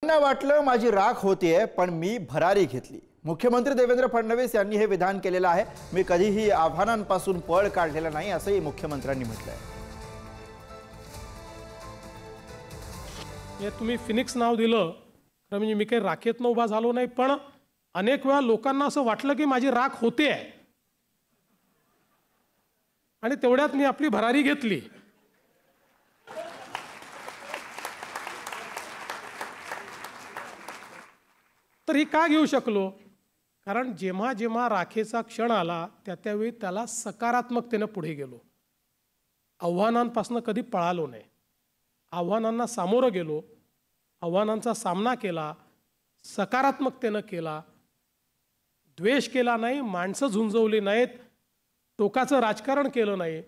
त्यांना वाटलं माझी राख होतीये पण मी भरारी घेतली। मुख्यमंत्री देवेंद्र फडणवीस यांनी हे विधान केलेलं आहे। मी कधीही आव्हानांपासून पळ काढलेला नाही असंही मुख्यमंत्र्यांनी म्हटलंय। हे तुम्ही फिनिक्स नाव दिलं तर म्हणजे मी काही राखेतनं उभा झालो नाही, पण अनेक वेळा लोकांना असं वाटलं की माझी राख होते आहे आणि तेवढ्यात मी आपली भरारी घेतली। तर ही का घेऊ शकलो? कारण जेव्हा जेव्हा राखेचा क्षण आला त्यावेळी त्याला सकारात्मकतेने पुढे गेलो। आव्हानांपासून कधी पळालो नाही, आव्हानांना सामोरं गेलो, आव्हानांचा सामना केला, सकारात्मकतेने केला, द्वेष केला नाही, माणसं झुंजवली नाहीत, टोकाचं राजकारण केलं नाही।